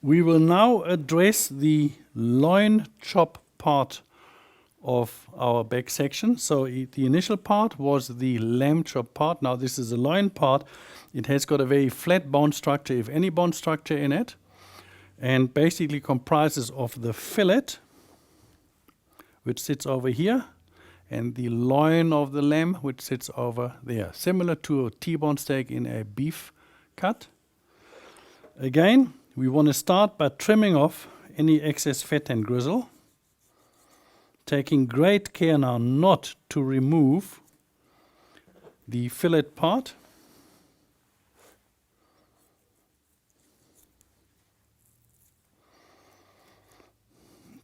We will now address the loin chop part of our back section. So the initial part was the lamb chop part. Now this is the loin part. It has got a very flat bone structure, if any bone structure in it, and basically comprises of the fillet, which sits over here, and the loin of the lamb, which sits over there, similar to a T-bone steak in a beef cut. Again, we want to start by trimming off any excess fat and gristle, taking great care now not to remove the fillet part.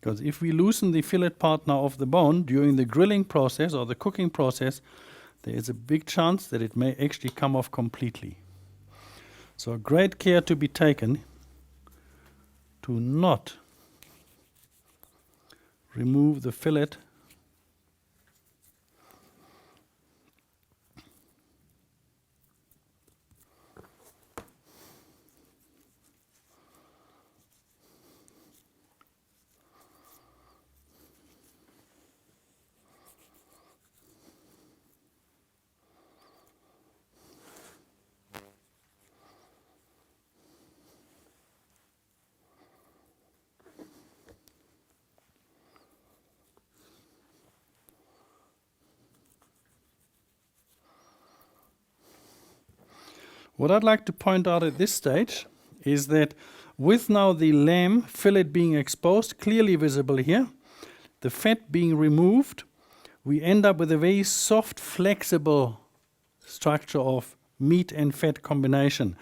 Because if we loosen the fillet part now of the bone during the grilling process or the cooking process, there is a big chance that it may actually come off completely. So great care to be taken to not remove the fillet What I'd like to point out at this stage is that with now the lamb fillet being exposed, clearly visible here, the fat being removed, we end up with a very soft, flexible structure of meat and fat combination.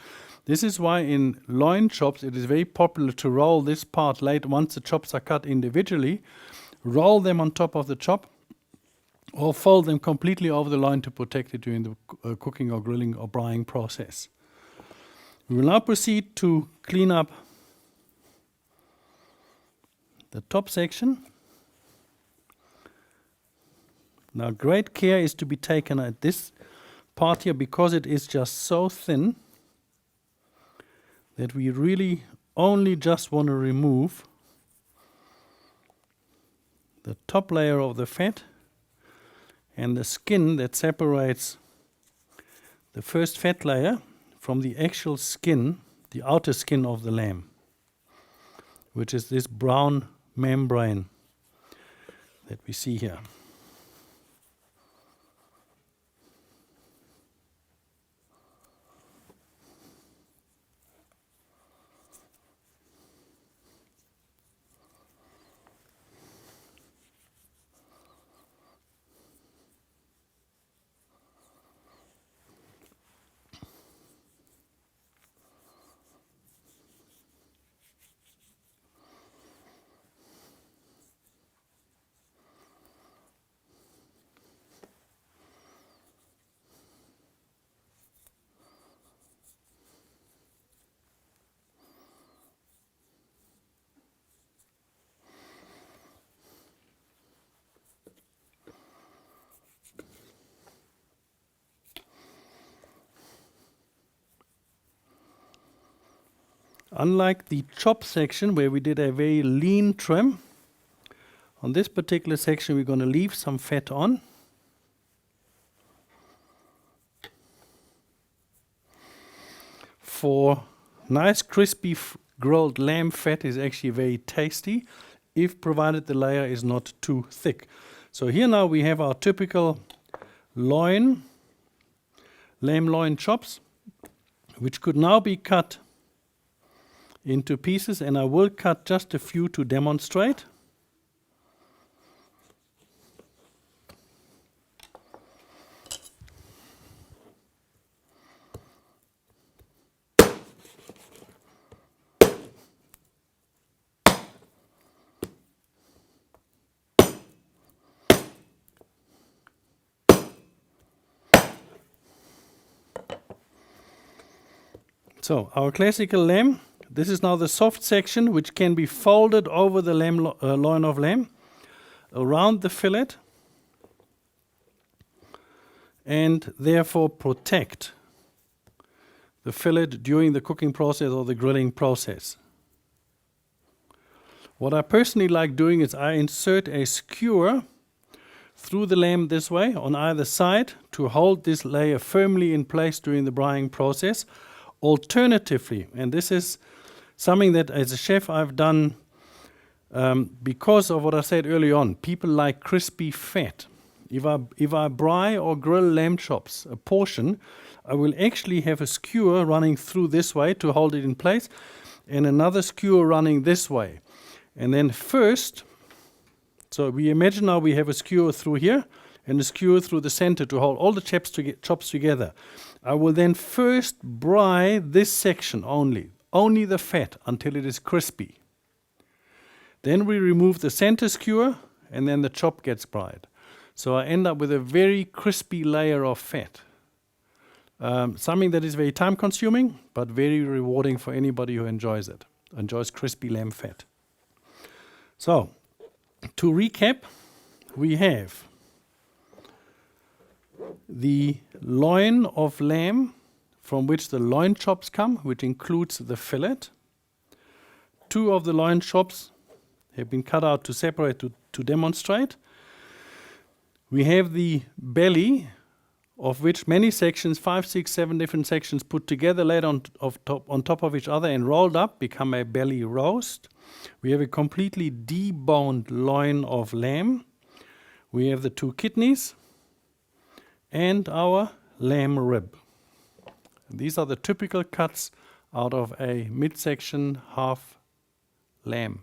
This is why in loin chops it is very popular to roll this part late once the chops are cut individually, roll them on top of the chop, or fold them completely over the loin to protect it during the cooking or grilling or braising process. We will now proceed to clean up the top section. Now great care is to be taken at this part here because it is just so thin that we really only just want to remove the top layer of the fat and the skin that separates the first fat layer from the actual skin, the outer skin of the lamb, which is this brown membrane that we see here. Unlike the chop section where we did a very lean trim, on this particular section we're going to leave some fat on. For nice crispy grilled lamb, fat is actually very tasty if provided the layer is not too thick. So here now we have our typical lamb loin chops, which could now be cut into pieces, and I will cut just a few to demonstrate. So our classical lamb. This is now the soft section, which can be folded over the loin of lamb, around the fillet, and therefore protect the fillet during the cooking process or the grilling process. What I personally like doing is I insert a skewer through the lamb this way on either side to hold this layer firmly in place during the braising process. Alternatively, and this is something that as a chef I've done because of what I said early on, people like crispy fat. If I braai or grill lamb chops, a portion, I will actually have a skewer running through this way to hold it in place, and another skewer running this way. And then first, so we imagine now we have a skewer through here and a skewer through the center to hold all the chops together. I will then first braai this section only the fat until it is crispy. Then we remove the center skewer and then the chop gets braaied. So I end up with a very crispy layer of fat. Something that is very time consuming, but very rewarding for anybody who enjoys it, enjoys crispy lamb fat. So, to recap, we have the loin of lamb, from which the loin chops come, which includes the fillet. 2 of the loin chops have been cut out to separate to demonstrate. We have the belly, of which many sections, 5, 6, 7 different sections put together, laid on top of each other and rolled up, become a belly roast. We have a completely deboned loin of lamb. We have the 2 kidneys and our lamb rib. These are the typical cuts out of a midsection half lamb.